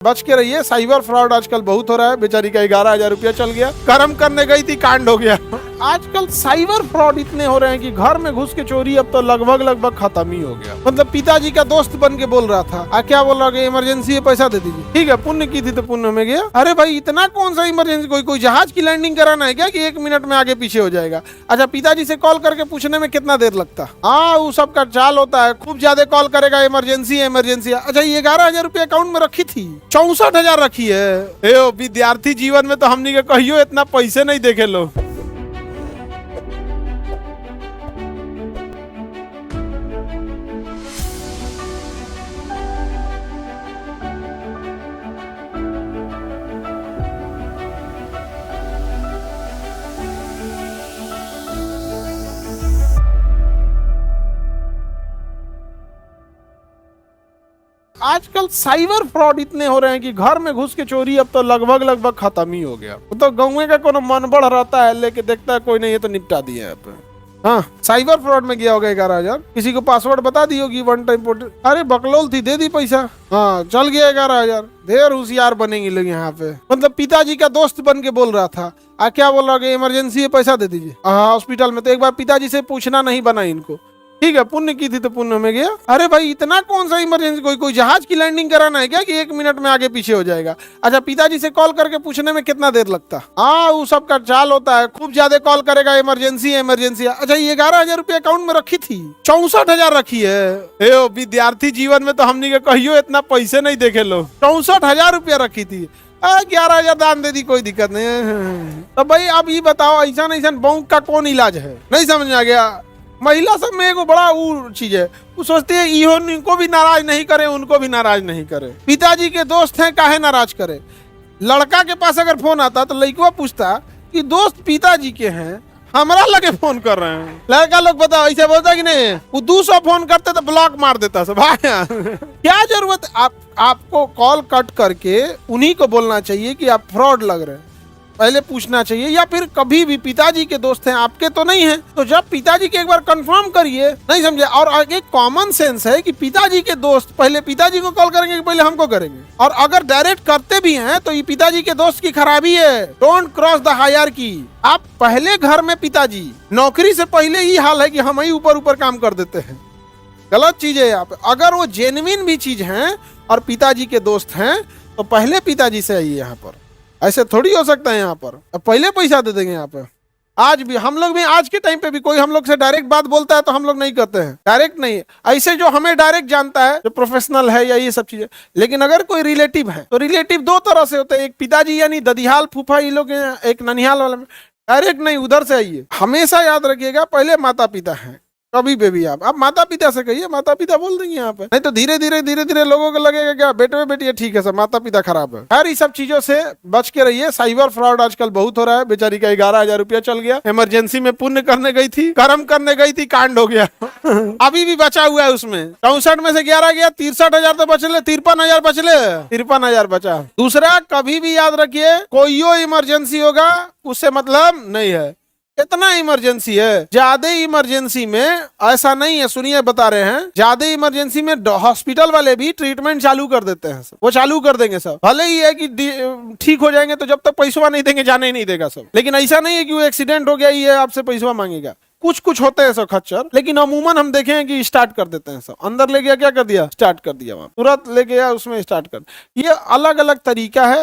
बच के रहिए, साइबर फ्रॉड आजकल बहुत हो रहा है। बेचारी का 11,000 रुपया चल गया, कर्म करने गई थी कांड हो गया। आजकल साइबर फ्रॉड इतने हो रहे हैं कि घर में घुस के चोरी अब तो लगभग खत्म ही हो गया। मतलब पिताजी का दोस्त बन के बोल रहा था, क्या बोल रहा, इमरजेंसी है पैसा दे दीजिए। ठीक है, पुण्य की थी तो पुण्य में गया। अरे भाई इतना कौन सा इमरजेंसी, कोई जहाज की लैंडिंग कराना है क्या कि 1 मिनट में आगे पीछे हो जाएगा। अच्छा, पिताजी से कॉल करके पूछने में कितना देर लगता। हाँ, वो सब का चाल होता है, खूब ज्यादा कॉल करेगा, इमरजेंसी है इमरजेंसी है। अच्छा, ये 11,000 रुपया अकाउंट में रखी थी, 64,000 रखी है। विद्यार्थी जीवन में तो हमनी के कहियो इतना पैसे नहीं देखे लो। आजकल साइबर फ्रॉड इतने हो रहे हैं कि घर में घुस के चोरी अब तो लगभग खत्म ही हो गया। तो गाँव का कोनो मन बढ़ रहता है, लेके देखता है कोई नहीं, ये तो निपटा दिया है अब। हाँ, साइबर फ्रॉड में गया होगा 11,000, किसी को पासवर्ड बता दी होगी वन टाइम पोर्टल, अरे बकलोल थी, दे दी पैसा, हाँ चल गया 11,000। ढेर होशियार बनेंगे लोग यहाँ पे। मतलब पिताजी का दोस्त बन के बोल रहा था, क्या बोल रहा, इमरजेंसी है पैसा दे दीजिए। हाँ, हॉस्पिटल में तो एक बार पिताजी से पूछना नहीं बना इनको। ठीक है, पुण्य की थी तो पुण्य में गया। अरे भाई इतना कौन सा इमरजेंसी, कोई जहाज की लैंडिंग कराना है क्या कि 1 मिनट में आगे पीछे हो जाएगा। अच्छा, पिताजी से कॉल करके पूछने में कितना देर लगता। हाँ, वो सब का चाल होता है, खूब ज्यादा कॉल करेगा, इमरजेंसी है इमरजेंसी है। अच्छा, ये 11,000 रुपया अकाउंट में रखी थी, 64,000 रखी है। विद्यार्थी जीवन में तो हमनी के कहियो इतना पैसे नहीं देखे लो। 64,000 रुपया रखी थी, 11,000 दान दे दी, कोई दिक्कत नहीं है। तो भाई अब ये बताओ, ऐसा बौक का कौन इलाज है, नहीं समझ में आ गया। महिला सब में एगो बड़ा वो चीज है, वो सोचती है इहो इनको भी नाराज नहीं करे, उनको भी नाराज नहीं करे। पिताजी के दोस्त हैं, काहे नाराज करे। लड़का के पास अगर फोन आता तो लड़का पूछता कि दोस्त पिताजी के हैं, हमारा लगे फोन कर रहे हैं। लड़का लोग बताओ ऐसे बोलता कि नहीं, वो 200 फोन करते तो ब्लॉक मार देता सब। क्या जरूरत, आपको कॉल कट करके उन्हीं को बोलना चाहिए कि आप फ्रॉड लग रहे हैं, पहले पूछना चाहिए। या फिर कभी भी पिताजी के दोस्त हैं, आपके तो नहीं हैं, तो जब पिताजी के एक बार कंफर्म करिए, नहीं समझे। और एक कॉमन सेंस है कि पिताजी के दोस्त पहले पिताजी को कॉल करेंगे कि पहले हमको करेंगे। और अगर डायरेक्ट करते भी हैं तो ये पिताजी के दोस्त की खराबी है। Don't cross the hierarchy. आप पहले घर में पिताजी, नौकरी से पहले ही हाल है कि हम ही ऊपर काम कर देते हैं, गलत चीज है यहाँ पे। अगर वो जेन्युइन भी चीज है और पिताजी के दोस्त हैं तो पहले पिताजी से आइए यहाँ पर। ऐसे थोड़ी हो सकता है यहाँ पर, अब पहले पैसा दे देंगे यहाँ पे। आज भी हम लोग भी, आज के टाइम पे भी कोई हम लोग से डायरेक्ट बात बोलता है तो हम लोग नहीं करते हैं, डायरेक्ट नहीं। ऐसे जो हमें डायरेक्ट जानता है, जो प्रोफेशनल है या ये सब चीजें। लेकिन अगर कोई रिलेटिव है तो रिलेटिव 2 तरह से होते हैं, एक पिताजी यानी ददिहाल फूफा ये लोग, एक ननिहाल वाला में। डायरेक्ट नहीं, उधर से आइए। हमेशा याद रखिएगा, पहले माता पिता है, कभी भी आप माता पिता से कहिए, माता पिता बोल देंगे यहाँ पे। नहीं तो धीरे धीरे लोगों को लगेगा क्या बेटे बेटी ठीक है, सब माता पिता खराब है। खैर, ये सब चीजों से बच के रहिए। साइबर फ्रॉड आजकल बहुत हो रहा है। बेचारी का 11,000 रुपया चल गया, इमरजेंसी में पुण्य करने गई थी, कर्म करने गई थी, कांड हो गया। अभी भी बचा हुआ है उसमें, 64 में से 11 गया, 63,000 तो बचले, 53,000 बचले, 53,000 बचा। दूसरा, कभी भी याद रखिए, कोई इमरजेंसी होगा उससे मतलब नहीं है। इतना इमरजेंसी है, ज्यादा इमरजेंसी में ऐसा नहीं है, सुनिए बता रहे हैं, ज्यादा इमरजेंसी में हॉस्पिटल वाले भी ट्रीटमेंट चालू कर देते हैं सब। वो चालू कर देंगे सब, भले ही है कि ठीक हो जाएंगे तो जब तक पैसा नहीं देंगे जाने ही नहीं देगा सब। लेकिन ऐसा नहीं है कि वो एक्सीडेंट हो गया ही है आपसे पैसा मांगेगा। कुछ होते हैं सब खच्चर, लेकिन अमूमन हम देखे हैं कि स्टार्ट कर देते हैं सब। अंदर ले गया, क्या कर दिया, स्टार्ट कर दिया, वहां तुरंत ले गया उसमें स्टार्ट कर। ये अलग अलग तरीका है।